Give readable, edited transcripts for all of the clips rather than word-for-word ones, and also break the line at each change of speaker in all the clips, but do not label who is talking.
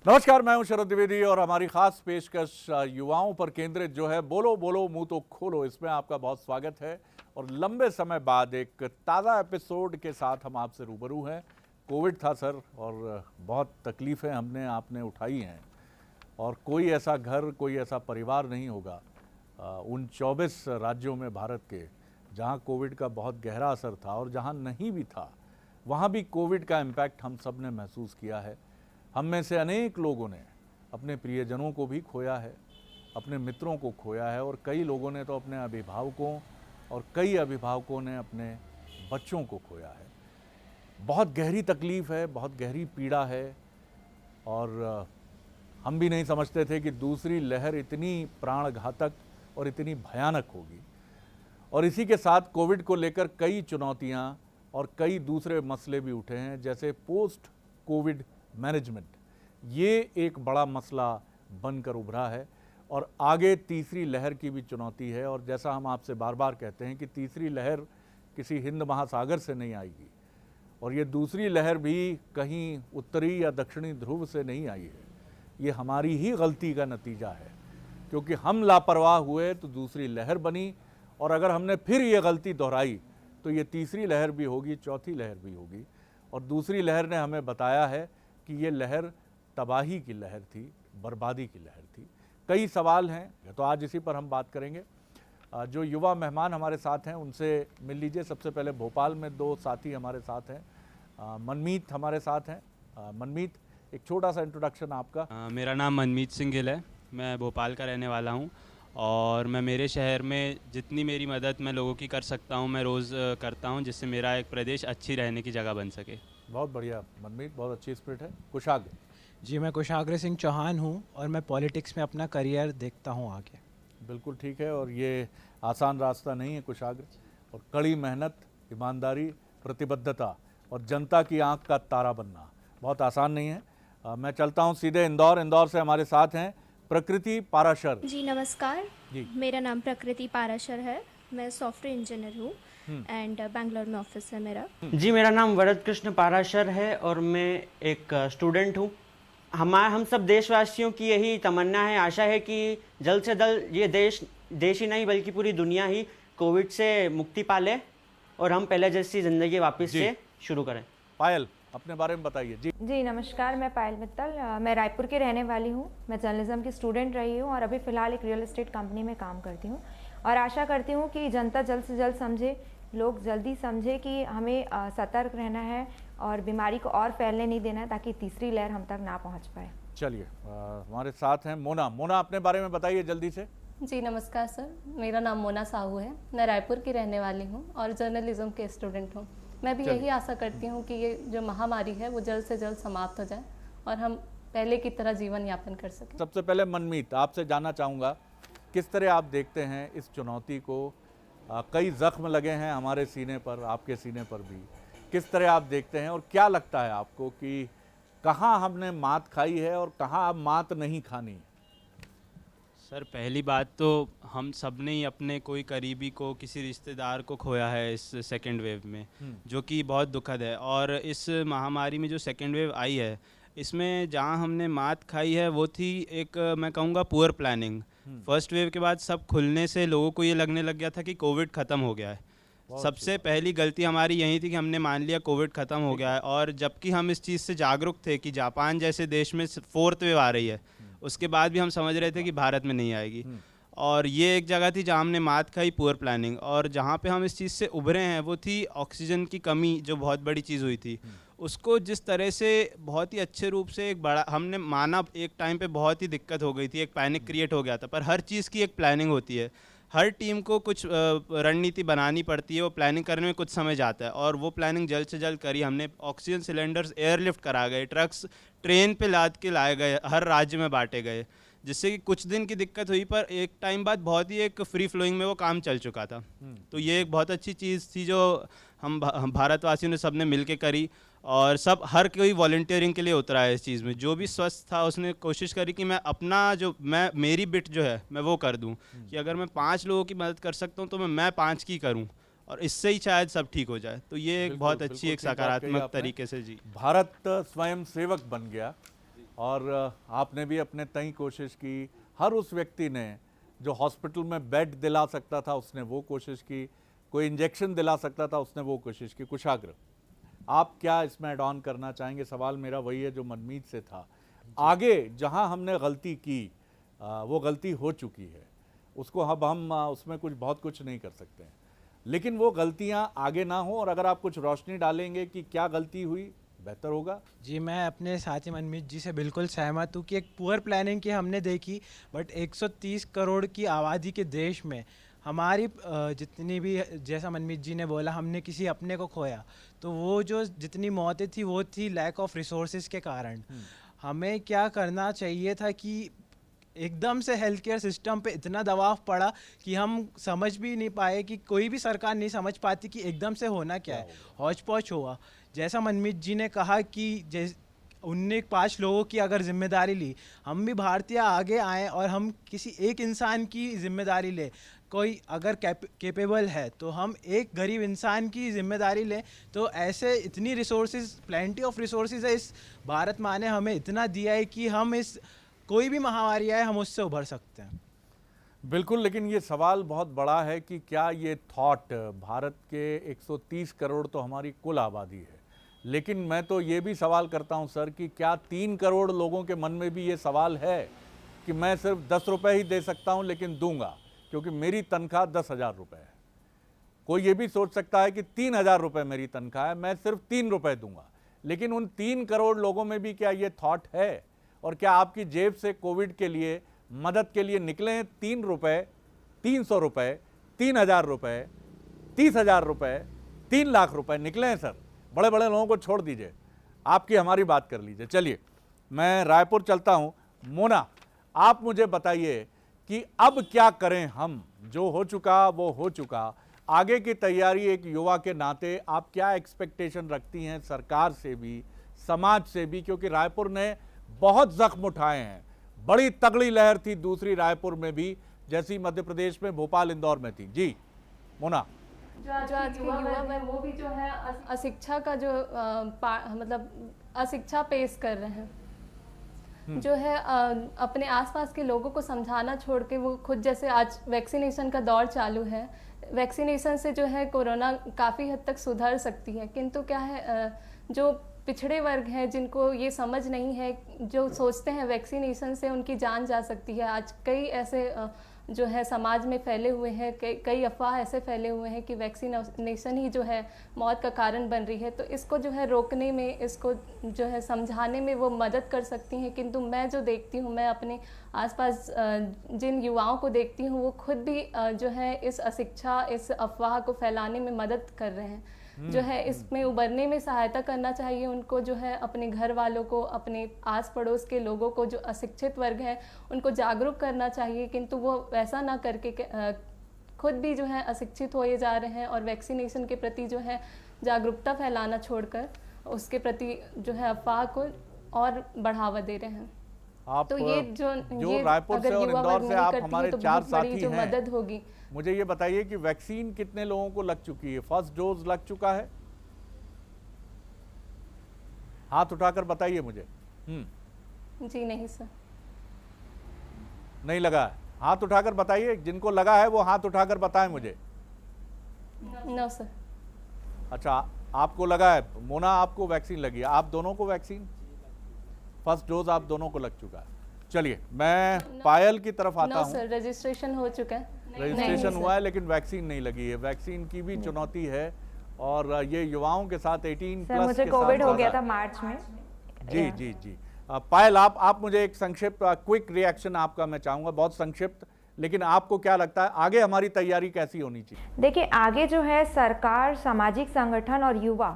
नमस्कार, मैं हूं शरद द्विवेदी और हमारी खास पेशकश युवाओं पर केंद्रित जो है बोलो बोलो मुंह तो खोलो, इसमें आपका बहुत स्वागत है। और लंबे समय बाद एक ताज़ा एपिसोड के साथ हम आपसे रूबरू हैं। कोविड था सर, और बहुत तकलीफ़ें हमने आपने उठाई हैं, और कोई ऐसा घर, कोई ऐसा परिवार नहीं होगा उन 24 राज्यों में भारत के जहां कोविड का बहुत गहरा असर था, और जहां नहीं भी था वहां भी कोविड का इम्पैक्ट हम सब ने महसूस किया है। हम में से अनेक लोगों ने अपने प्रियजनों को भी खोया है, अपने मित्रों को खोया है, और कई लोगों ने तो अपने अभिभावकों और कई अभिभावकों ने अपने बच्चों को खोया है। बहुत गहरी तकलीफ़ है, बहुत गहरी पीड़ा है, और हम भी नहीं समझते थे कि दूसरी लहर इतनी प्राणघातक और इतनी भयानक होगी। और इसी के साथ कोविड को लेकर कई चुनौतियां और कई दूसरे मसले भी उठे हैं, जैसे पोस्ट कोविड मैनेजमेंट। ये एक बड़ा मसला बनकर उभरा है, और आगे तीसरी लहर की भी चुनौती है। और जैसा हम आपसे बार बार कहते हैं कि तीसरी लहर किसी हिंद महासागर से नहीं आएगी, और ये दूसरी लहर भी कहीं उत्तरी या दक्षिणी ध्रुव से नहीं आई है। ये हमारी ही गलती का नतीजा है, क्योंकि हम लापरवाह हुए तो दूसरी लहर बनी, और अगर हमने फिर ये गलती दोहराई तो ये तीसरी लहर भी होगी, चौथी लहर भी होगी। और दूसरी लहर ने हमें बताया है कि ये लहर तबाही की लहर थी, बर्बादी की लहर थी। कई सवाल हैं, तो आज इसी पर हम बात करेंगे। जो युवा मेहमान हमारे साथ हैं उनसे मिल लीजिए। सबसे पहले भोपाल में दो साथी हमारे साथ हैं। मनमीत हमारे साथ हैं। मनमीत, एक छोटा सा इंट्रोडक्शन आपका।
मेरा नाम मनमीत सिंह गिल है। मैं भोपाल का रहने वाला हूँ, और मैं मेरे शहर में जितनी मेरी मदद मैं लोगों की कर सकता हूँ मैं रोज़ करता हूँ, जिससे मेरा एक प्रदेश अच्छी रहने की जगह बन सके।
बहुत बढ़िया मनमीत, बहुत अच्छी स्पिरिट है। कुशाग्र
जी, मैं कुशाग्र सिंह चौहान हूँ और मैं पॉलिटिक्स में अपना करियर देखता हूँ आगे।
बिल्कुल ठीक है, और ये आसान रास्ता नहीं है कुशाग्र, और कड़ी मेहनत, ईमानदारी, प्रतिबद्धता और जनता की आंख का तारा बनना बहुत आसान नहीं है। मैं चलता हूँ सीधे इंदौर से हमारे साथ हैं प्रकृति पाराशर।
जी नमस्कार
जी।
मेरा नाम प्रकृति पाराशर है। मैं सॉफ्टवेयर इंजीनियर हूँ एंड बैंगलोर में ऑफिस है मेरा।
जी, मेरा नाम वरद कृष्ण पाराशर है और मैं एक स्टूडेंट हूँ। हम सब देशवासियों की यही तमन्ना है, आशा है कि जल्द से जल्द ये देश ही नहीं बल्कि पूरी दुनिया ही कोविड से मुक्ति पा ले और हम पहले जैसी ज़िंदगी वापस से शुरू करें।
पायल, अपने बारे में बताइए।
जी नमस्कार, मैं पायल मित्तल, मैं रायपुर की रहने वाली हूँ। मैं जर्नलिज्म की स्टूडेंट रही हूँ और अभी फ़िलहाल एक रियल एस्टेट कंपनी में काम करती हूँ, और आशा करती हूँ कि जनता जल्द से जल्द समझे, लोग जल्दी समझे कि हमें सतर्क रहना है और बीमारी को और फैलने नहीं देना है, ताकि तीसरी लहर हम तक ना पहुँच पाए।
चलिए, हमारे साथ हैं मोना, अपने बारे में बताइए जल्दी से।
जी नमस्कार सर, मेरा नाम मोना साहू है। मैं रायपुर की रहने वाली हूँ और जर्नलिज्म के स्टूडेंट हूँ। मैं भी यही आशा करती हूँ कि ये जो महामारी है वो जल्द से जल्द समाप्त हो जाए और हम पहले की तरह जीवन यापन कर सकें।
सबसे पहले मनमीत, आपसे जानना चाहूँगा किस तरह आप देखते हैं इस चुनौती को। कई जख्म लगे हैं हमारे सीने पर, आपके सीने पर भी। किस तरह आप देखते हैं, और क्या लगता है आपको कि कहाँ हमने मात खाई है और कहाँ अब मात नहीं खानी?
सर, पहली बात तो हम सब ने ही अपने कोई करीबी को, किसी रिश्तेदार को खोया है इस सेकेंड वेव में, जो कि बहुत दुखद है। और इस महामारी में जो सेकेंड वेव आई है, इसमें जहाँ हमने मात खाई है वो थी एक, मैं कहूँगा, पुअर प्लानिंग। फर्स्ट वेव के बाद सब खुलने से लोगों को ये लगने लग गया था कि कोविड ख़त्म हो गया है। सबसे पहली गलती हमारी यही थी कि हमने मान लिया कोविड ख़त्म हो गया है, और जबकि हम इस चीज़ से जागरूक थे कि जापान जैसे देश में फोर्थ वेव आ रही है, उसके बाद भी हम समझ रहे थे कि भारत में नहीं आएगी। और ये एक जगह थी जहाँ हमने मात खाई, पुअर प्लानिंग। और जहाँ पे हम इस चीज़ से उभरे हैं वो थी ऑक्सीजन की कमी, जो बहुत बड़ी चीज़ हुई थी। उसको जिस तरह से बहुत ही अच्छे रूप से एक बड़ा हमने माना, एक टाइम पे बहुत ही दिक्कत हो गई थी, एक पैनिक क्रिएट हो गया था, पर हर चीज़ की एक प्लानिंग होती है। हर टीम को कुछ रणनीति बनानी पड़ती है, वो प्लानिंग करने में कुछ समय जाता है, और वो प्लानिंग जल्द से जल्द करी हमने। ऑक्सीजन सिलेंडर्स एयरलिफ्ट करा गए, ट्रक्स ट्रेन पे लाद के लाए गए, हर राज्य में बांटे गए, जिससे कि कुछ दिन की दिक्कत हुई, पर एक टाइम बाद बहुत ही एक फ्री फ्लोइंग में वो काम चल चुका था। तो ये एक बहुत अच्छी चीज़ थी जो हम भारतवासियों ने सब ने मिल के करी, और हर कोई वॉलंटियरिंग के लिए उतरा है इस चीज़ में। जो भी स्वस्थ था उसने कोशिश करी कि मैं अपना मेरी बिट जो है मैं वो कर दूं, कि अगर मैं 5 लोगों की मदद कर सकता हूँ तो मैं 5 की करूँ, और इससे ही शायद सब ठीक हो जाए। तो ये एक बहुत अच्छी, एक सकारात्मक तरीके से। जी,
भारत स्वयं सेवक बन गया, और आपने भी अपने तय कोशिश की। हर उस व्यक्ति ने जो हॉस्पिटल में बेड दिला सकता था उसने वो कोशिश की, कोई इंजेक्शन दिला सकता था उसने वो कोशिश की। कुशाग्र, आप क्या इसमें ऐड ऑन करना चाहेंगे? सवाल मेरा वही है जो मनमीत से था। आगे जहां हमने गलती की वो गलती हो चुकी है, उसको अब हम उसमें बहुत कुछ नहीं कर सकते हैं, लेकिन वो गलतियां आगे ना हो। और अगर आप कुछ रोशनी डालेंगे कि क्या गलती हुई, बेहतर होगा।
जी, मैं अपने साथी मनमीत जी से बिल्कुल सहमत हूँ कि एक पुअर प्लानिंग की हमने देखी, बट 130 करोड़ की आबादी के देश में हमारी जितनी भी, जैसा मनमीत जी ने बोला, हमने किसी अपने को खोया, तो वो जो जितनी मौतें थी वो थी लैक ऑफ रिसोर्सेज के कारण। हमें क्या करना चाहिए था कि एकदम से हेल्थ केयर सिस्टम पे इतना दबाव पड़ा कि हम समझ भी नहीं पाए, कि कोई भी सरकार नहीं समझ पाती कि एकदम से होना क्या है, हौच पौच हुआ। जैसा मनमीत जी ने कहा कि उनने 5 लोगों की अगर जिम्मेदारी ली, हम भी भारतीय आगे आए और हम किसी एक इंसान की जिम्मेदारी ले। कोई अगर कैपेबल है तो हम एक गरीब इंसान की जिम्मेदारी लें। तो ऐसे इतनी रिसोर्सेज, प्लेंटी ऑफ रिसोर्सेज है इस भारत माँ ने हमें इतना दिया है कि हम इस कोई भी महामारी आए हम उससे उभर सकते हैं।
बिल्कुल, लेकिन ये सवाल बहुत बड़ा है कि क्या ये थॉट, भारत के 130 करोड़ तो हमारी कुल आबादी है, लेकिन मैं तो ये भी सवाल करता हूँ सर कि क्या 3 करोड़ लोगों के मन में भी ये सवाल है कि मैं सिर्फ 10 रुपये ही दे सकता हूँ, लेकिन दूंगा क्योंकि मेरी तनख्वाह 10,000 रुपये है। कोई ये भी सोच सकता है कि 3,000 रुपये मेरी तनख्वाह है, मैं सिर्फ 3 रुपये दूंगा। लेकिन उन 3 करोड़ लोगों में भी क्या ये थॉट है? और क्या आपकी जेब से कोविड के लिए, मदद के लिए निकले हैं 3 रुपये, 300 रुपये, 3,000 रुपये, 30,000 रुपये, 3 लाख रुपये निकले हैं सर? बड़े बड़े लोगों को छोड़ दीजिए, आपकी हमारी बात कर लीजिए। चलिए, मैं रायपुर चलता हूं। मोना, आप मुझे बताइए कि अब क्या करें हम? जो हो चुका वो हो चुका, आगे की तैयारी एक युवा के नाते आप क्या एक्सपेक्टेशन रखती हैं सरकार से भी, समाज से भी? क्योंकि रायपुर ने बहुत जख्म उठाए हैं, बड़ी तगड़ी लहर थी दूसरी रायपुर में भी, जैसी मध्य प्रदेश में भोपाल, इंदौर में थी। जी मोना।
जो आज के युवा है वो भी जो है अशिक्षा का जो मतलब अशिक्षा पेश कर रहे हैं। जो है अपने आसपास के लोगों को समझाना छोड़ के वो खुद, जैसे आज वैक्सीनेशन का दौर चालू है, वैक्सीनेशन से जो है कोरोना काफ़ी हद तक सुधर सकती है, किंतु क्या है जो पिछड़े वर्ग हैं जिनको ये समझ नहीं है, जो सोचते हैं वैक्सीनेशन से उनकी जान जा सकती है। आज कई ऐसे जो है समाज में फैले हुए हैं, कई अफवाह ऐसे फैले हुए हैं कि वैक्सीनेशन ही जो है मौत का कारण बन रही है। तो इसको जो है रोकने में, इसको जो है समझाने में वो मदद कर सकती हैं। किंतु मैं जो देखती हूँ, मैं अपने आसपास जिन युवाओं को देखती हूँ, वो खुद भी जो है इस अशिक्षा, इस अफवाह को फैलाने में मदद कर रहे हैं। जो है इसमें उबरने में सहायता करना चाहिए उनको, जो है अपने घर वालों को, अपने आस पड़ोस के लोगों को, जो अशिक्षित वर्ग हैं उनको जागरूक करना चाहिए। किंतु वो वैसा ना करके खुद भी जो है अशिक्षित होए जा रहे हैं और वैक्सीनेशन के प्रति जो है जागरूकता फैलाना छोड़कर उसके प्रति जो है अफवाह को और बढ़ावा दे रहे हैं।
आप
तो ये
जो रायपुर से और इंदौर से आप हमारे 4 साथी हैं,
मदद होगी।
मुझे ये बताइए कि वैक्सीन कितने लोगों को लग चुकी है? फर्स्ट डोज लग चुका है? हाथ उठाकर बताइए मुझे।
जी नहीं सर,
नहीं लगा है? हाथ उठाकर बताइए, जिनको लगा है वो हाथ उठाकर बताएं मुझे।
No sir.
अच्छा, आपको लगा है। मोना, आपको वैक्सीन लगी है? आप दोनों को वैक्सीन, फर्स्ट डोज आप दोनों को लग चुका है। चलिए, मैं पायल की तरफ आता हूं।
सर, रजिस्ट्रेशन हो चुका है।
रजिस्ट्रेशन हुआ है लेकिन वैक्सीन नहीं लगी है। वैक्सीन की भी चुनौती है और ये युवाओं के साथ 18 प्लस
मुझे कोविड हो गया था मार्च में।
जी जी जी। पायल, आप मुझे एक संक्षिप्त क्विक रिएक्शन आपका मैं चाहूंगा, बहुत संक्षिप्त, लेकिन आपको क्या लगता है आगे हमारी तैयारी कैसी होनी चाहिए?
देखिए, आगे जो है सरकार, सामाजिक संगठन और युवा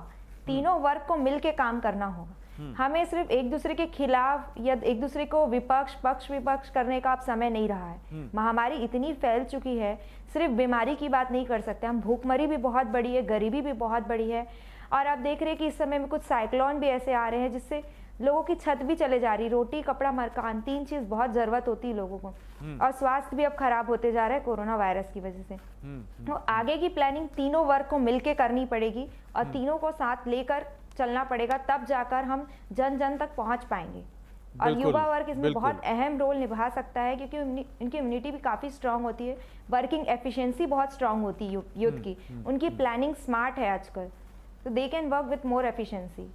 तीनों वर्ग को मिलकर काम करना होगा। हमें सिर्फ एक दूसरे के खिलाफ या एक दूसरे को पक्ष विपक्ष करने का अब समय नहीं रहा है। महामारी इतनी फैल चुकी है, सिर्फ बीमारी की बात नहीं कर सकते हम, भूखमरी भी बहुत बड़ी है, गरीबी भी बहुत बड़ी है। और आप देख रहे हैं कि इस समय में कुछ साइक्लोन भी ऐसे आ रहे हैं जिससे लोगों की छत भी चले जा रही, रोटी कपड़ा मकान, 3 चीज बहुत जरूरत होती है लोगों को। और स्वास्थ्य भी अब खराब होते जा रहा है कोरोना वायरस की वजह से। तो आगे की प्लानिंग तीनों वर्ग को मिलकर करनी पड़ेगी और तीनों को साथ लेकर चलना पड़ेगा, तब जाकर हम जन जन तक पहुंच पाएंगे। और
बिल्कुल,
युवा वर्ग इसमें
बिल्कुल।
बहुत अहम रोल निभा सकता है, क्योंकि इनकी इम्यूनिटी भी काफ़ी स्ट्रांग होती है, वर्किंग एफिशिएंसी बहुत स्ट्रांग होती है यूथ की, उनकी प्लानिंग स्मार्ट है आजकल, तो they can work with more efficiency.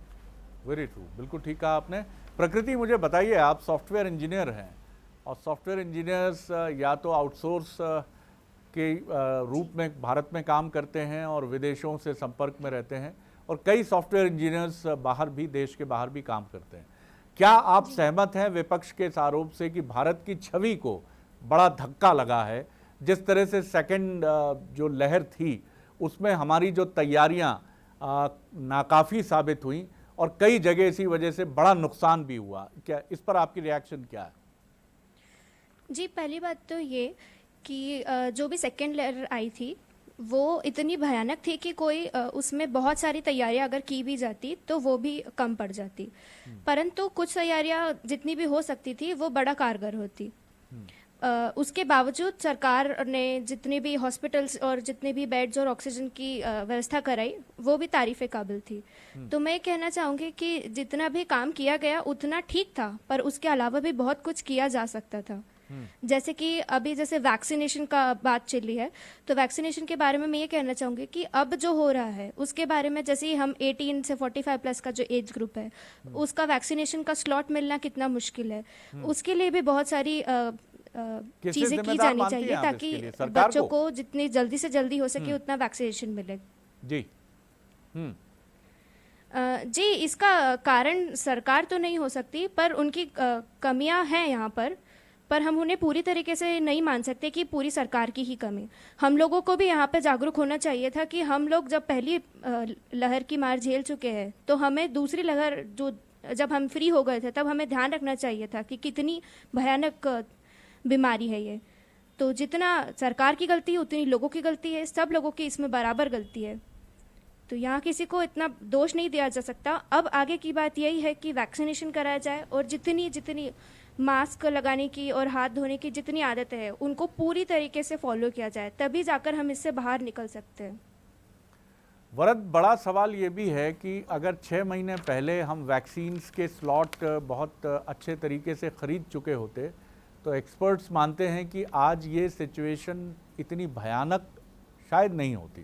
Very true, बिल्कुल ठीक कहा आपने। प्रकृति, मुझे बताइए, आप सॉफ्टवेयर इंजीनियर हैं और सॉफ्टवेयर इंजीनियर्स या तो आउटसोर्स के रूप में भारत में काम करते हैं और विदेशों से संपर्क में रहते हैं, और कई सॉफ्टवेयर इंजीनियर्स बाहर भी, देश के बाहर भी काम करते हैं। क्या आप सहमत हैं विपक्ष के इस आरोप से कि भारत की छवि को बड़ा धक्का लगा है? जिस तरह से सेकंड जो लहर थी उसमें हमारी जो तैयारियां नाकाफ़ी साबित हुई और कई जगह इसी वजह से बड़ा नुकसान भी हुआ, क्या इस पर आपकी रिएक्शन क्या है?
जी, पहली बात तो ये कि जो भी सेकेंड लेयर आई थी वो इतनी भयानक थी कि कोई उसमें बहुत सारी तैयारियां अगर की भी जाती तो वो भी कम पड़ जाती, परंतु कुछ तैयारियां जितनी भी हो सकती थी वो बड़ा कारगर होती। उसके बावजूद सरकार ने जितने भी हॉस्पिटल्स और जितने भी बेड्स और ऑक्सीजन की व्यवस्था कराई वो भी तारीफ़े काबिल थी। तो मैं कहना चाहूँगी कि जितना भी काम किया गया उतना ठीक था, पर उसके अलावा भी बहुत कुछ किया जा सकता था। जैसे कि अभी जैसे वैक्सीनेशन का बात चली है, तो वैक्सीनेशन के बारे में मैं ये कहना चाहूँगी कि अब जो हो रहा है उसके बारे में, जैसे ही हम 18 से 45 प्लस का जो एज ग्रुप है उसका वैक्सीनेशन का स्लॉट मिलना कितना मुश्किल है, उसके लिए भी बहुत सारी चीजें की जानी चाहिए ताकि बच्चों को जितनी जल्दी से जल्दी हो सके उतना वैक्सीनेशन मिले।
जी
जी, इसका कारण सरकार तो नहीं हो सकती, पर उनकी कमियां हैं यहाँ पर हम उन्हें पूरी तरीके से नहीं मान सकते कि पूरी सरकार की ही कमी। हम लोगों को भी यहाँ पे जागरूक होना चाहिए था कि हम लोग जब पहली लहर की मार झेल चुके हैं तो हमें दूसरी लहर जो जब हम फ्री हो गए थे तब हमें ध्यान रखना चाहिए था कि कितनी भयानक बीमारी है ये। तो जितना सरकार की गलती है उतनी लोगों की गलती है, सब लोगों की इसमें बराबर गलती है, तो यहाँ किसी को इतना दोष नहीं दिया जा सकता। अब आगे की बात यही है कि वैक्सीनेशन कराया जाए और जितनी मास्क लगाने की और हाथ धोने की जितनी आदतें हैं उनको पूरी तरीके से फॉलो किया जाए, तभी जाकर हम इससे बाहर निकल सकते हैं।
वरद, बड़ा सवाल ये भी है कि अगर 6 महीने पहले हम वैक्सीन्स के स्लॉट बहुत अच्छे तरीके से खरीद चुके होते तो एक्सपर्ट्स मानते हैं कि आज ये सिचुएशन इतनी भयानक शायद नहीं होती।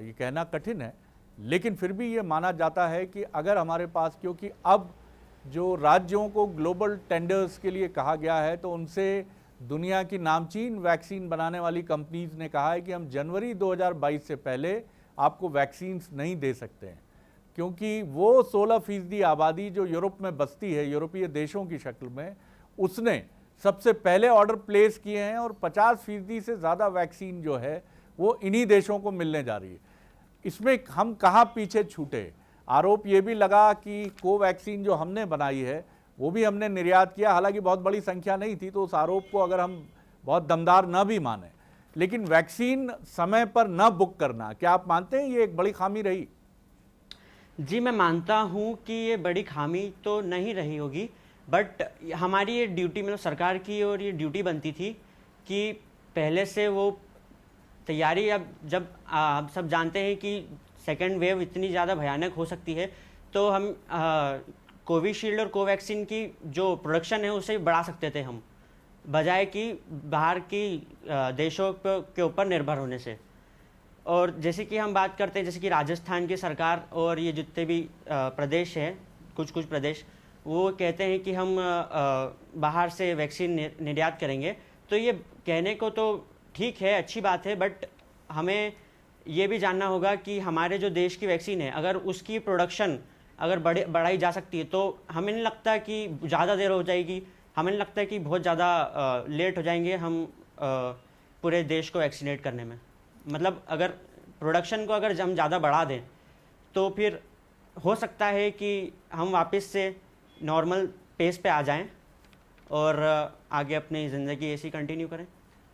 ये कहना कठिन है, लेकिन फिर भी ये माना जाता है कि अगर हमारे पास, क्योंकि अब जो राज्यों को ग्लोबल टेंडर्स के लिए कहा गया है तो उनसे दुनिया की नामचीन वैक्सीन बनाने वाली कंपनीज ने कहा है कि हम जनवरी 2022 से पहले आपको वैक्सीन्स नहीं दे सकते हैं, क्योंकि वो 16% आबादी जो यूरोप में बसती है, यूरोपीय देशों की शक्ल में, उसने सबसे पहले ऑर्डर प्लेस किए हैं और 50% से ज़्यादा वैक्सीन जो है वो इन्हीं देशों को मिलने जा रही है। इसमें हम कहाँ पीछे छूटे? आरोप ये भी लगा कि कोवैक्सीन जो हमने बनाई है वो भी हमने निर्यात किया, हालांकि बहुत बड़ी संख्या नहीं थी, तो उस आरोप को अगर हम बहुत दमदार न भी माने, लेकिन वैक्सीन समय पर न बुक करना, क्या आप मानते हैं ये एक बड़ी खामी रही?
जी, मैं मानता हूँ कि ये बड़ी खामी तो नहीं रही होगी, बट हमारी ये ड्यूटी, मतलब सरकार की और ये ड्यूटी बनती थी कि पहले से वो तैयारी, अब जब आप सब जानते हैं कि सेकेंड वेव इतनी ज़्यादा भयानक हो सकती है, तो हम कोविशील्ड और कोवैक्सीन की जो प्रोडक्शन है उसे बढ़ा सकते थे हम, बजाय कि बाहर की देशों के ऊपर निर्भर होने से। और जैसे कि हम बात करते हैं, जैसे कि राजस्थान की सरकार और ये जितने भी प्रदेश हैं, कुछ प्रदेश, वो कहते हैं कि हम बाहर से वैक्सीन निर्यात करेंगे, तो ये कहने को तो ठीक है, अच्छी बात है, बट हमें ये भी जानना होगा कि हमारे जो देश की वैक्सीन है, अगर उसकी प्रोडक्शन अगर बढ़ाई जा सकती है तो हमें नहीं लगता कि ज़्यादा देर हो जाएगी, हमें नहीं लगता कि बहुत ज़्यादा लेट हो जाएंगे हम पूरे देश को वैक्सीनेट करने में। मतलब अगर प्रोडक्शन को अगर हम ज़्यादा बढ़ा दें तो फिर हो सकता है कि हम वापस से नॉर्मल पेस पे आ जाएं और आगे अपनी ज़िंदगी ऐसी कंटिन्यू करें।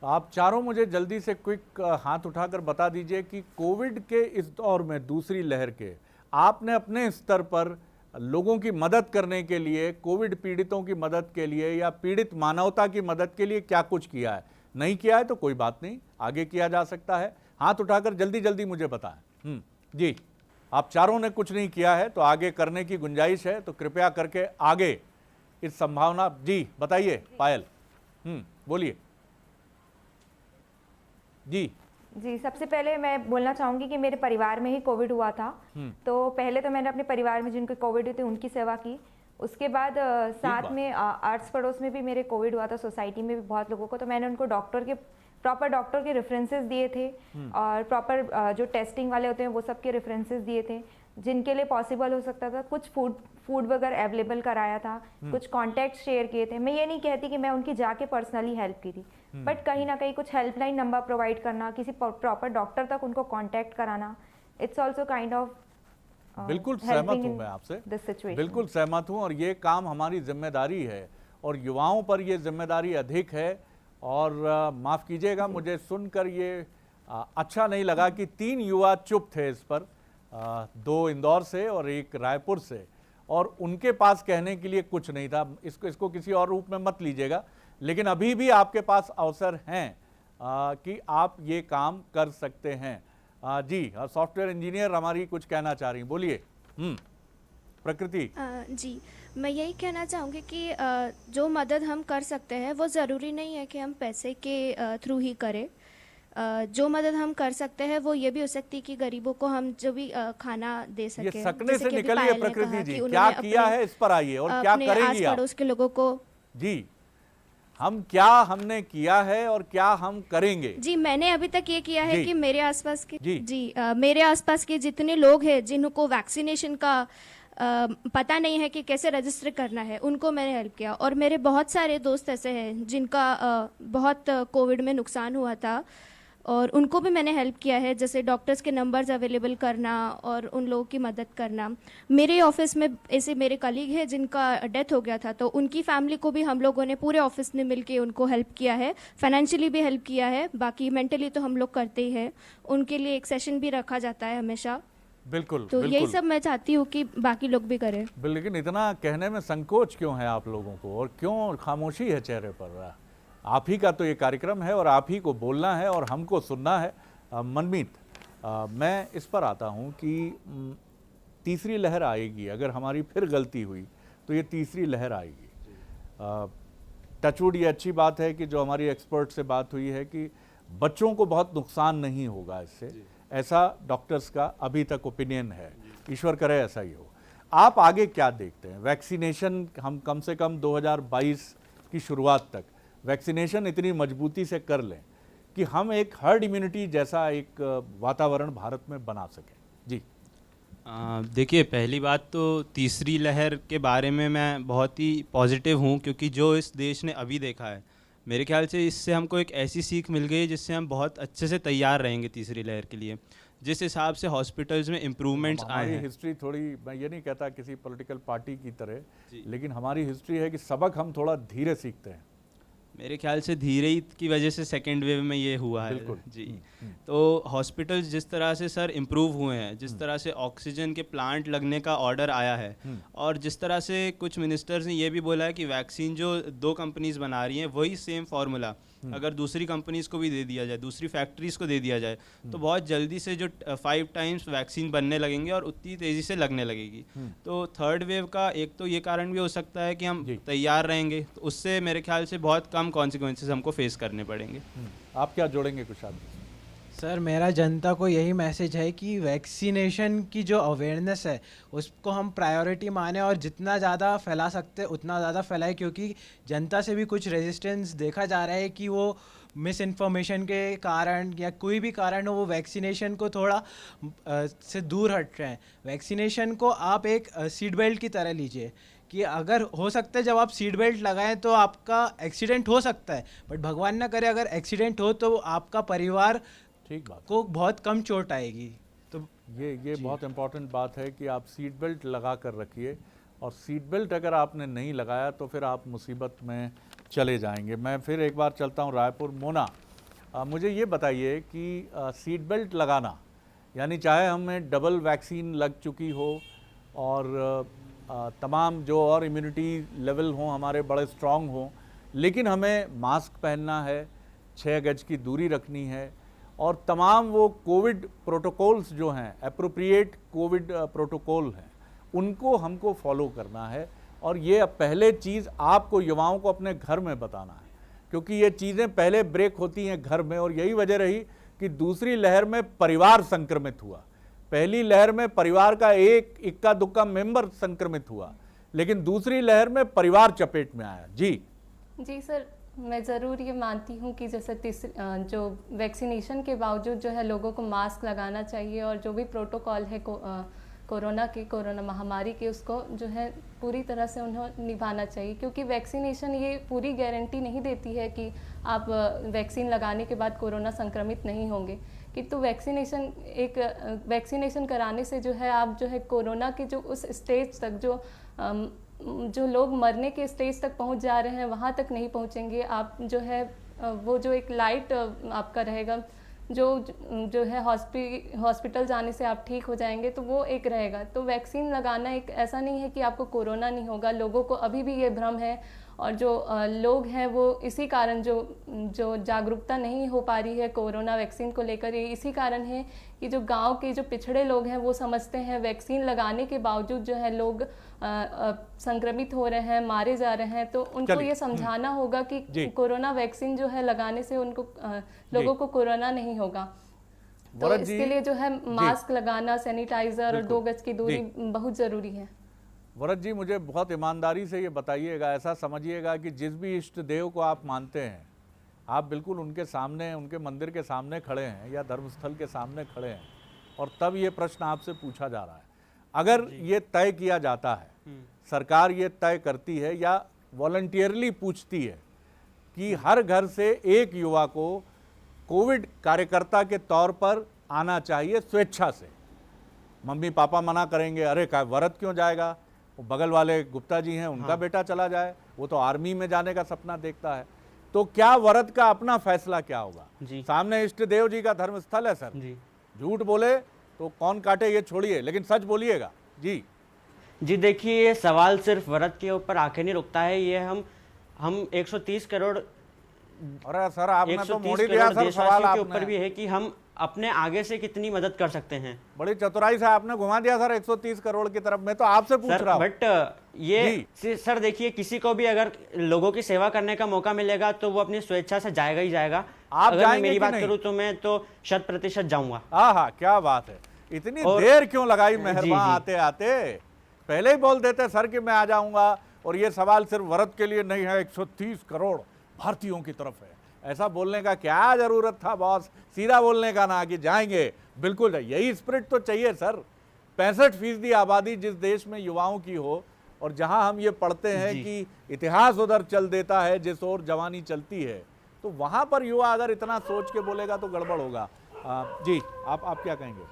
आप चारों मुझे जल्दी से क्विक हाथ उठाकर बता दीजिए कि कोविड के इस दौर में, दूसरी लहर के, आपने अपने स्तर पर लोगों की मदद करने के लिए, कोविड पीड़ितों की मदद के लिए या पीड़ित मानवता की मदद के लिए क्या कुछ किया है? नहीं किया है तो कोई बात नहीं, आगे किया जा सकता है। हाथ उठाकर जल्दी जल्दी मुझे बताएं। जी, आप चारों ने कुछ नहीं किया है तो आगे करने की गुंजाइश है, तो कृपया करके आगे इस संभावना। जी बताइए पायल, बोलिए। जी
जी, सबसे पहले मैं बोलना चाहूँगी कि मेरे परिवार में ही कोविड हुआ था। तो पहले तो मैंने अपने परिवार में जिनको कोविड हुए थे उनकी सेवा की। उसके बाद साथ में आर्ट्स पड़ोस में भी मेरे कोविड हुआ था, सोसाइटी में भी बहुत लोगों को। तो मैंने उनको प्रॉपर डॉक्टर के रेफरेंसेस दिए थे और प्रॉपर जो टेस्टिंग वाले होते हैं वो सब के रेफरेंसेस दिए थे, जिनके लिए पॉसिबल हो सकता था। कुछ फूड वगैरह अवेलेबल कराया था, कुछ कॉन्टैक्ट शेयर किए थे। मैं ये नहीं कहती कि मैं उनकी जाके पर्सनली हेल्प की थी, बट कहीं ना कहीं कुछ हेल्पलाइन नंबर प्रोवाइड करना, किसी प्रॉपर डॉक्टर तक उनको कॉन्टैक्ट कराना, इट्स ऑल्सो काइंड ऑफ
बिल्कुल सहमत हूँ मैं आपसे, बिल्कुल सहमत हूँ। और ये काम हमारी जिम्मेदारी है और युवाओं पर ये जिम्मेदारी अधिक है। और माफ़ कीजिएगा, मुझे सुनकर ये अच्छा नहीं लगा कि 3 युवा चुप थे इस पर, 2 इंदौर से और 1 रायपुर से, और उनके पास कहने के लिए कुछ नहीं था। इसको किसी और रूप में मत लीजिएगा, लेकिन अभी भी आपके पास अवसर हैं कि आप ये काम कर सकते हैं। जी सॉफ्टवेयर इंजीनियर हमारी कुछ कहना चाह रही, बोलिए। प्रकृति।
जी, मैं यही कहना चाहूँगी कि जो मदद हम कर सकते हैं वो ज़रूरी नहीं है कि हम पैसे के थ्रू ही करें। जो मदद हम कर सकते हैं वो ये भी हो सकती है कि गरीबों को हम जो भी खाना दे सकें।
ये सकने से निकलिए प्रकृति जी, क्या किया है इस पर आइए और क्या करेंगी आप?
पड़ोस के लोगों को
जी, हमने किया है और क्या हम करेंगे?
जी, मैंने अभी तक ये किया है कि मेरे आसपास के मेरे आसपास के जितने लोग हैं जिनको वैक्सीनेशन का पता नहीं है कि कैसे रजिस्टर करना है, उनको मैंने हेल्प किया। और मेरे बहुत सारे दोस्त ऐसे हैं जिनका बहुत कोविड में नुकसान हुआ था और उनको भी मैंने हेल्प किया है, जैसे डॉक्टर्स के नंबर्स अवेलेबल करना और उन लोगों की मदद करना। मेरे ऑफिस में ऐसे मेरे कलीग हैं जिनका डेथ हो गया था, तो उनकी फैमिली को भी हम लोगों ने पूरे ऑफिस ने मिलके उनको हेल्प किया है, फाइनेंशियली भी हेल्प किया है। बाकी मेंटली तो हम लोग करते ही हैं, उनके लिए एक सेशन भी रखा जाता है हमेशा।
बिल्कुल,
तो यही सब मैं चाहती हूँ कि बाकी लोग भी करें।
लेकिन इतना कहने में संकोच क्यों है आप लोगों को, और क्यों खामोशी है चेहरे पर? आप ही का तो ये कार्यक्रम है और आप ही को बोलना है और हमको सुनना है। मनमीत, मैं इस पर आता हूँ कि तीसरी लहर आएगी, अगर हमारी फिर गलती हुई तो ये तीसरी लहर आएगी। टचवुड, ये अच्छी बात है कि जो हमारी एक्सपर्ट से बात हुई है कि बच्चों को बहुत नुकसान नहीं होगा इससे, ऐसा डॉक्टर्स का अभी तक ओपिनियन है। ईश्वर करे ऐसा ही हो। आप आगे क्या देखते हैं? वैक्सीनेशन हम कम से कम 2022 की शुरुआत तक वैक्सीनेशन इतनी मजबूती से कर लें कि हम एक हर्ड इम्यूनिटी जैसा एक वातावरण भारत में बना सकें। जी
देखिए, पहली बात तो तीसरी लहर के बारे में मैं बहुत ही पॉजिटिव हूँ, क्योंकि जो इस देश ने अभी देखा है, मेरे ख्याल से इससे हमको एक ऐसी सीख मिल गई जिससे हम बहुत अच्छे से तैयार रहेंगे तीसरी लहर के लिए। जिस हिसाब से हॉस्पिटल्स में इम्प्रूवमेंट्स आए हैं,
हिस्ट्री थोड़ी, मैं ये नहीं कहता किसी पॉलिटिकल पार्टी की तरह, लेकिन हमारी हिस्ट्री है कि सबक हम थोड़ा धीरे सीखते हैं।
मेरे ख्याल से धीरे ही की वजह से सेकेंड वेव में ये हुआ है।
बिल्कुल
जी। तो हॉस्पिटल्स जिस तरह से सर इम्प्रूव हुए हैं, जिस तरह से ऑक्सीजन के प्लांट लगने का ऑर्डर आया है, और जिस तरह से कुछ मिनिस्टर्स ने ये भी बोला है कि वैक्सीन जो 2 कंपनीज बना रही हैं वही सेम फार्मूला अगर दूसरी कंपनीज को भी दे दिया जाए, दूसरी फैक्ट्रीज को दे दिया जाए, तो बहुत जल्दी से जो 5 टाइम्स वैक्सीन बनने लगेंगे और उतनी तेज़ी से लगने लगेगी। तो थर्ड वेव का एक तो ये कारण भी हो सकता है कि हम तैयार रहेंगे, तो उससे मेरे ख्याल से बहुत कम कॉन्सिक्वेंसेस हमको फेस करने पड़ेंगे।
आप क्या जोड़ेंगे कुछ आप?
सर, मेरा जनता को यही मैसेज है कि वैक्सीनेशन की जो अवेयरनेस है उसको हम प्रायोरिटी माने और जितना ज़्यादा फैला सकते उतना ज़्यादा फैलाए, क्योंकि जनता से भी कुछ रेजिस्टेंस देखा जा रहा है कि वो मिस इन्फॉर्मेशन के कारण या कोई भी कारण हो वो वैक्सीनेशन को थोड़ा से दूर हट रहे हैं। वैक्सीनेशन को आप एक सीट बेल्ट की तरह लीजिए कि अगर हो सकता है जब आप सीट बेल्ट लगाएं तो आपका एक्सीडेंट हो सकता है, बट भगवान ना करे अगर एक्सीडेंट हो तो आपका परिवार
ठीक बात
को बहुत कम चोट आएगी। तो
ये बहुत इम्पॉर्टेंट बात है कि आप सीट बेल्ट लगा कर रखिए, और सीट बेल्ट अगर आपने नहीं लगाया तो फिर आप मुसीबत में चले जाएंगे। मैं फिर एक बार चलता हूँ रायपुर। मोना, मुझे ये बताइए कि सीट बेल्ट लगाना यानी चाहे हमें डबल वैक्सीन लग चुकी हो और तमाम जो और इम्यूनिटी लेवल हों हमारे बड़े स्ट्रॉन्ग हों, लेकिन हमें मास्क पहनना है, 6 गज की दूरी रखनी है, और तमाम वो कोविड प्रोटोकॉल्स जो हैं, एप्रोप्रिएट कोविड प्रोटोकॉल हैं, उनको हमको फॉलो करना है। और ये अब पहले चीज़ आपको युवाओं को अपने घर में बताना है, क्योंकि ये चीज़ें पहले ब्रेक होती हैं घर में, और यही वजह रही कि दूसरी लहर में परिवार संक्रमित हुआ। पहली लहर में परिवार का एक इक्का दुक्का मेंबर संक्रमित हुआ, लेकिन दूसरी लहर में परिवार चपेट में आया।
जी सर, मैं ज़रूर ये मानती हूँ कि जैसे जो वैक्सीनेशन के बावजूद जो है लोगों को मास्क लगाना चाहिए, और जो भी प्रोटोकॉल है कोरोना महामारी के, उसको जो है पूरी तरह से उन्हें निभाना चाहिए, क्योंकि वैक्सीनेशन ये पूरी गारंटी नहीं देती है कि आप वैक्सीन लगाने के बाद कोरोना संक्रमित नहीं होंगे। किंतु वैक्सीनेशन कराने से जो है आप जो है कोरोना के जो उस स्टेज तक जो लोग मरने के स्टेज तक पहुंच जा रहे हैं वहां तक नहीं पहुंचेंगे। आप जो है वो जो एक लाइट आपका रहेगा, जो है हॉस्पिटल जाने से आप ठीक हो जाएंगे, तो वो एक रहेगा। तो वैक्सीन लगाना एक ऐसा नहीं है कि आपको कोरोना नहीं होगा। लोगों को अभी भी ये भ्रम है, और जो लोग हैं वो इसी कारण जो जागरूकता नहीं हो पा रही है कोरोना वैक्सीन को लेकर, ये इसी कारण है कि जो गांव के जो पिछड़े लोग हैं वो समझते हैं वैक्सीन लगाने के बावजूद जो है लोग संक्रमित हो रहे हैं, मारे जा रहे हैं। तो उनको ये समझाना होगा कि कोरोना वैक्सीन जो है लगाने से उनको लोगों को कोरोना नहीं होगा। तो इसके लिए जो है मास्क लगाना, सैनिटाइजर और 2 गज की दूरी बहुत ज़रूरी है।
वरद जी, मुझे बहुत ईमानदारी से ये बताइएगा, ऐसा समझिएगा कि जिस भी इष्ट देव को आप मानते हैं, आप बिल्कुल उनके सामने, उनके मंदिर के सामने खड़े हैं या धर्मस्थल के सामने खड़े हैं, और तब ये प्रश्न आपसे पूछा जा रहा है। अगर ये तय किया जाता है, सरकार ये तय करती है या वॉलंटियरली पूछती है कि हर घर से एक युवा को कोविड कार्यकर्ता के तौर पर आना चाहिए स्वेच्छा से, मम्मी पापा मना करेंगे, अरे का वरद क्यों जाएगा, वो बगल वाले गुप्ता जी हैं, उनका बेटा चला जाए, वो तो आर्मी में जाने का सपना देखता है, तो क्या वरद का अपना फैसला क्या होगा? सामने इष्ट देव जी का धर्मस्थल है सर, झूठ बोले तो कौन काटे ये छोड़िए, लेकिन सच बोलिएगा। जी
देखिए, ये सवाल सिर्फ वरद के ऊपर आके नहीं रुकता है, ये हम 130 करोड़
अरे सर आपने तो मोड़ी दिया सर, सवाल
के ऊपर भी है कि हम अपने आगे से कितनी मदद कर सकते हैं।
बड़ी चतुराई से आपने घुमा दिया सर 130 करोड़ की तरफ। मैं तो आपसे पूछ रहा हूं।
बट ये सर देखिए, किसी को भी अगर लोगों की सेवा करने का मौका मिलेगा तो वो अपनी स्वेच्छा से जाएगा ही जाएगा।
आप
अगर मैं मेरी बात करूं तो मैं तो 100% जाऊंगा।
हाँ, क्या बात है, इतनी देर क्यों लगाई मेहरबान, आते आते पहले ही बोल देते सर कि मैं आ जाऊंगा। और ये सवाल सिर्फ वरद के लिए नहीं है, 130 करोड़ भारतीयों की तरफ है। ऐसा बोलने का क्या जरूरत था बॉस, सीधा बोलने का ना कि जाएंगे, बिल्कुल यही स्पिरिट तो चाहिए सर। 65% आबादी जिस देश में युवाओं की हो, और जहां हम ये पढ़ते हैं कि इतिहास उधर चल देता है जिस ओर जवानी चलती है, तो वहां पर युवा अगर इतना सोच के बोलेगा तो गड़बड़ होगा। जी आप क्या कहेंगे?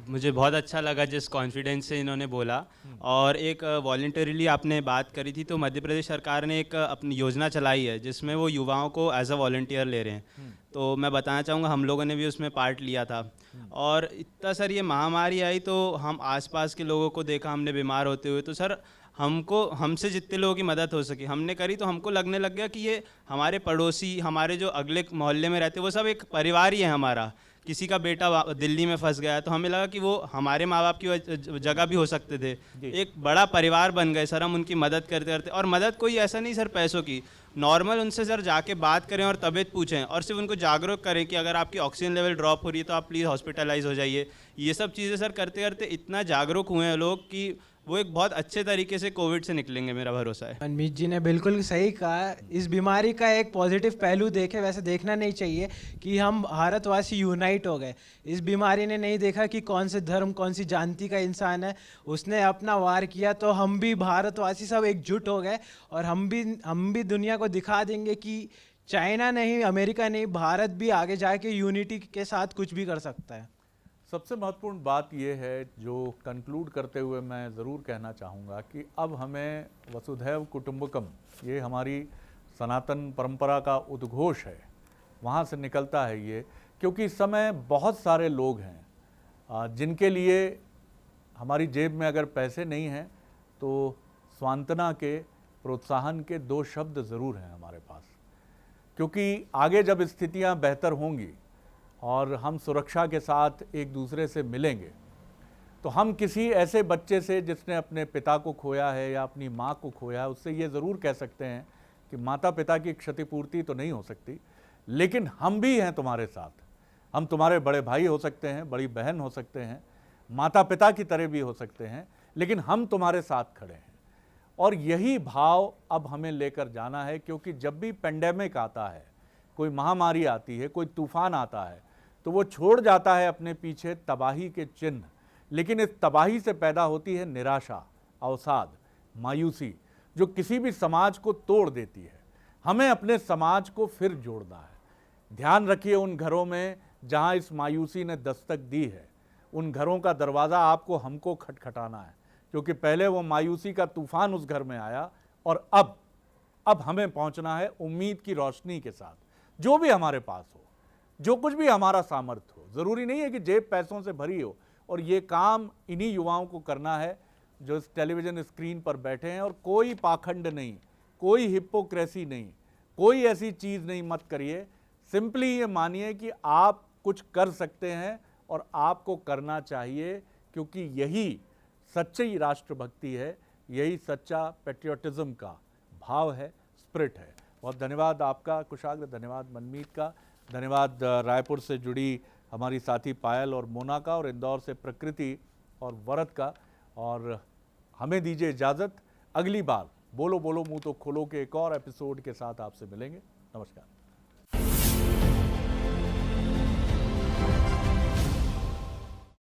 मुझे बहुत अच्छा लगा जिस कॉन्फिडेंस से इन्होंने बोला। और एक वॉलंटरीली आपने बात करी थी, तो मध्य प्रदेश सरकार ने एक अपनी योजना चलाई है जिसमें वो युवाओं को एज अ वॉलंटियर ले रहे हैं। तो मैं बताना चाहूँगा, हम लोगों ने भी उसमें पार्ट लिया था। और इतना सर ये महामारी आई तो हम आसपास के लोगों को देखा हमने बीमार होते हुए, तो सर हमसे जितने लोगों की मदद हो सकी हमने करी। तो हमको लगने लग गया कि ये हमारे पड़ोसी, हमारे जो अगले मोहल्ले में रहते, वो सब एक परिवार ही है हमारा। किसी का बेटा दिल्ली में फंस गया तो हमें लगा कि वो हमारे माँ बाप की जगह भी हो सकते थे। एक बड़ा परिवार बन गए सर हम उनकी मदद करते करते। और मदद कोई ऐसा नहीं सर पैसों की, नॉर्मल उनसे सर जाके बात करें और तबीयत पूछें, और सिर्फ उनको जागरूक करें कि अगर आपकी ऑक्सीजन लेवल ड्रॉप हो रही है तो आप प्लीज़ हॉस्पिटलाइज हो जाइए। ये सब चीज़ें सर करते करते इतना जागरूक हुए हैं लोग कि वो एक बहुत अच्छे तरीके से कोविड से निकलेंगे, मेरा भरोसा है।
मनमीत जी ने बिल्कुल सही कहा। इस बीमारी का एक पॉजिटिव पहलू देखे, वैसे देखना नहीं चाहिए कि हम भारतवासी यूनाइट हो गए। इस बीमारी ने नहीं देखा कि कौन से धर्म, कौन सी जाति का इंसान है, उसने अपना वार किया। तो हम भी भारतवासी सब एकजुट हो गए, और हम भी दुनिया को दिखा देंगे कि चाइना नहीं, अमेरिका नहीं, भारत भी आगे जाके यूनिटी के साथ कुछ भी कर सकता है।
सबसे महत्वपूर्ण बात यह है जो कंक्लूड करते हुए मैं ज़रूर कहना चाहूँगा कि अब हमें वसुधैव कुटुंबकम, ये हमारी सनातन परंपरा का उद्घोष है, वहाँ से निकलता है ये। क्योंकि इस समय बहुत सारे लोग हैं जिनके लिए हमारी जेब में अगर पैसे नहीं हैं तो सांत्वना के, प्रोत्साहन के 2 शब्द ज़रूर हैं हमारे पास। क्योंकि आगे जब स्थितियाँ बेहतर होंगी और हम सुरक्षा के साथ एक दूसरे से मिलेंगे तो हम किसी ऐसे बच्चे से जिसने अपने पिता को खोया है या अपनी माँ को खोया है, उससे ये ज़रूर कह सकते हैं कि माता पिता की क्षतिपूर्ति तो नहीं हो सकती, लेकिन हम भी हैं तुम्हारे साथ। हम तुम्हारे बड़े भाई हो सकते हैं, बड़ी बहन हो सकते हैं, माता पिता की तरह भी हो सकते हैं, लेकिन हम तुम्हारे साथ खड़े हैं। और यही भाव अब हमें लेकर जाना है, क्योंकि जब भी पेंडेमिक आता है, कोई महामारी आती है, कोई तूफान आता है, तो वो छोड़ जाता है अपने पीछे तबाही के चिन्ह, लेकिन इस तबाही से पैदा होती है निराशा, अवसाद, मायूसी, जो किसी भी समाज को तोड़ देती है। हमें अपने समाज को फिर जोड़ना है। ध्यान रखिए उन घरों में जहां इस मायूसी ने दस्तक दी है, उन घरों का दरवाज़ा आपको हमको खटखटाना है, क्योंकि पहले वो मायूसी का तूफान उस घर में आया और अब हमें पहुंचना है उम्मीद की रोशनी के साथ। जो भी हमारे पास हो, जो कुछ भी हमारा सामर्थ्य हो, ज़रूरी नहीं है कि जेब पैसों से भरी हो, और ये काम इन्हीं युवाओं को करना है जो इस टेलीविज़न स्क्रीन पर बैठे हैं। और कोई पाखंड नहीं, कोई हिपोक्रेसी नहीं, कोई ऐसी चीज़ नहीं मत करिए। सिंपली ये मानिए कि आप कुछ कर सकते हैं और आपको करना चाहिए, क्योंकि यही सच्ची राष्ट्रभक्ति है, यही सच्चा पेट्रियोटिज्म का भाव है, स्पिरिट है। बहुत धन्यवाद आपका कुशाग्र, धन्यवाद मनमीत का, धन्यवाद रायपुर से जुड़ी हमारी साथी पायल और मोना का, और इंदौर से प्रकृति और वरद का। और हमें दीजिए इजाज़त। अगली बार बोलो बोलो मुंह तो खोलो के एक और एपिसोड के साथ आपसे मिलेंगे। नमस्कार।